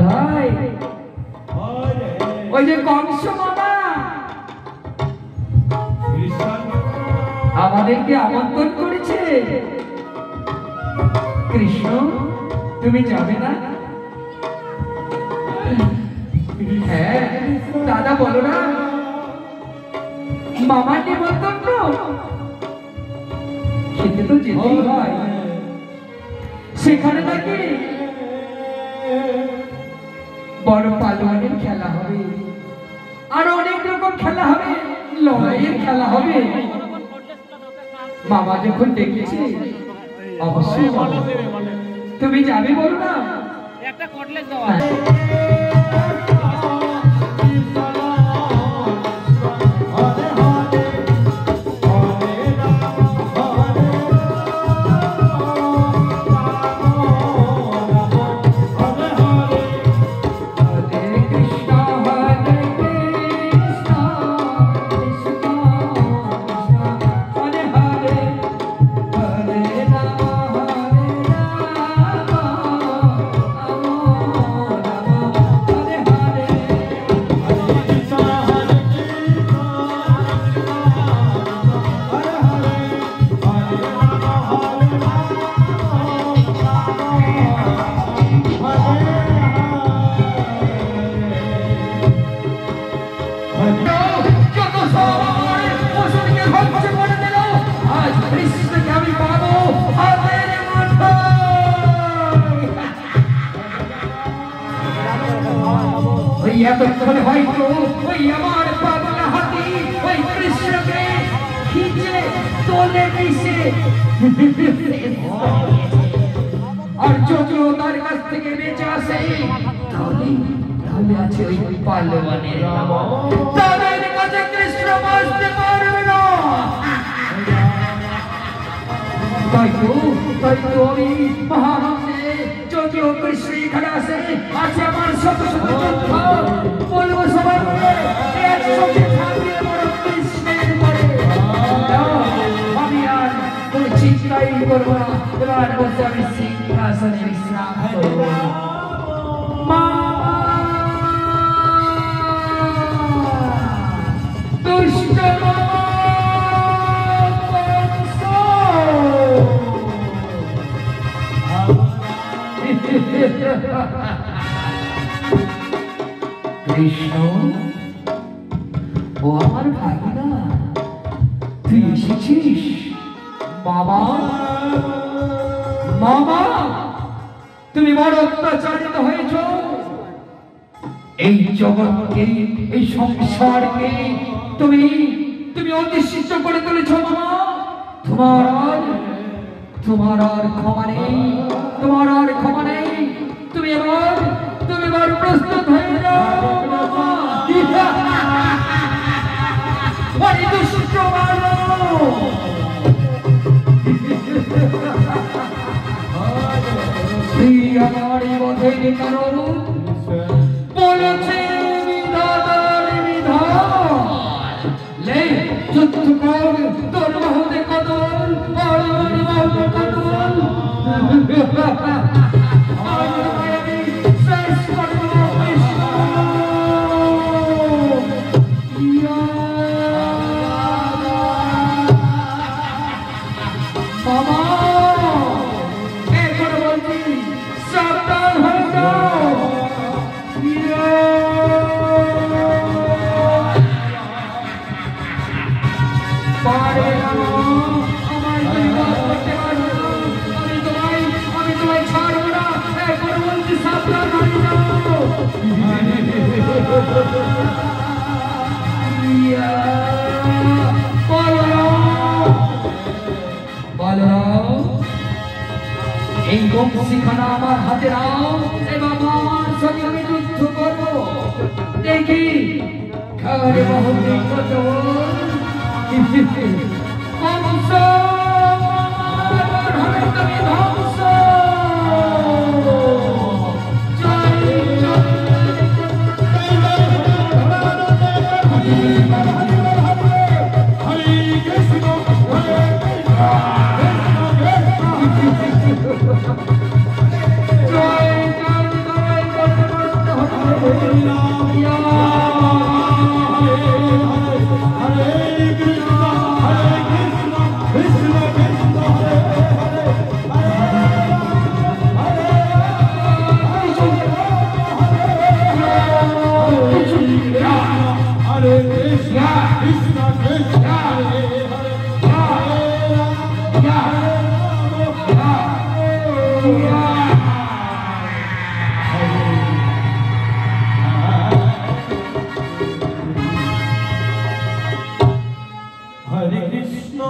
ভাই ওই যে কংস মামা আমাদেরকে আমন্ত্রণ করেছে। কৃষ্ণ তুমি যাবে না? হ্যাঁ দাদা বলো না, মামার নিমন্ত্রণ খেতে তো যেতেই হয়। সেখানে নাকি বড় পালোয়ানের খেলা হবে, আর অনেক রকম খেলা হবে, লড়াইয়ের খেলা হবে। মামা যখন দেখেছে অবশ্যই তুমি যাবে বলো না? একটা কটলেট দাও। এতক্ষণ হয়তো ওই আমার পাগলা হাতি ওই কৃষ্ণকে খিচে তোলে দিছে, আর যদিও তার কাছ থেকে বেঁচে আসে তাহলে আছে ওই পালোয়ানের নাম, তাদের কাছে কৃষ্ণ বাঁচতে পারবে না। তাই তো আমি মহাভারতে যদিও কৃষ্ণ এখানে আসে আছে আমার শত শত যোদ্ধা, বলবো সবাই মিলে একসঙ্গে ঝাঁপিয়ে পড়ো কৃষ্ণের পরে। আমি আর কোনো চিন্তাই করবো না, এবার বলতে আমি সিংহাসনে বিশ্রাম করবো। দুষ্ট কৃষ্ণ ও আমার ভাগিনা, তুই এসেছিস? বাবা মামা তুমি বড় অত্যাচারিত হয়েছ, এই জগৎকে এই সংসারকে তুমি অতিষ্ঠ করে তুলেছ মামা। তোমার আর ক্ষমা নেই, তোমার আর ক্ষমা নেই। তুমি এবার প্রস্তুত হয়ে যাও মামা। দুষ্ট আমার বধের কারণ বলেছে বিধাতার বিধান, লে যুদ্ধ কর তোর বাহুতে কদল, আর বাহুতে কদল। এই বংশীখানা আমার হাতে নাও, এবং আমার সঙ্গে আমি যুদ্ধ করবো। দেখি ঘরে বহু কত কংস ধ্বংস।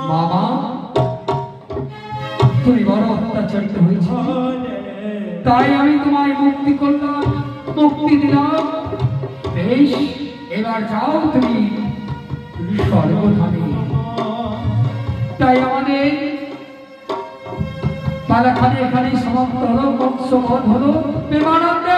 মামা তুমি বড় অত্যাচারিত হয়েছ, তাই আমি তোমায় মুক্তি করলাম, মুক্তি দিলাম। বেশ, এবার যাও তুমি স্বর্গধামে। তাই আমাদের পালাখানে এখানে সমাপ্ত হলো, বংশবধ হলো। প্রেমানন্দে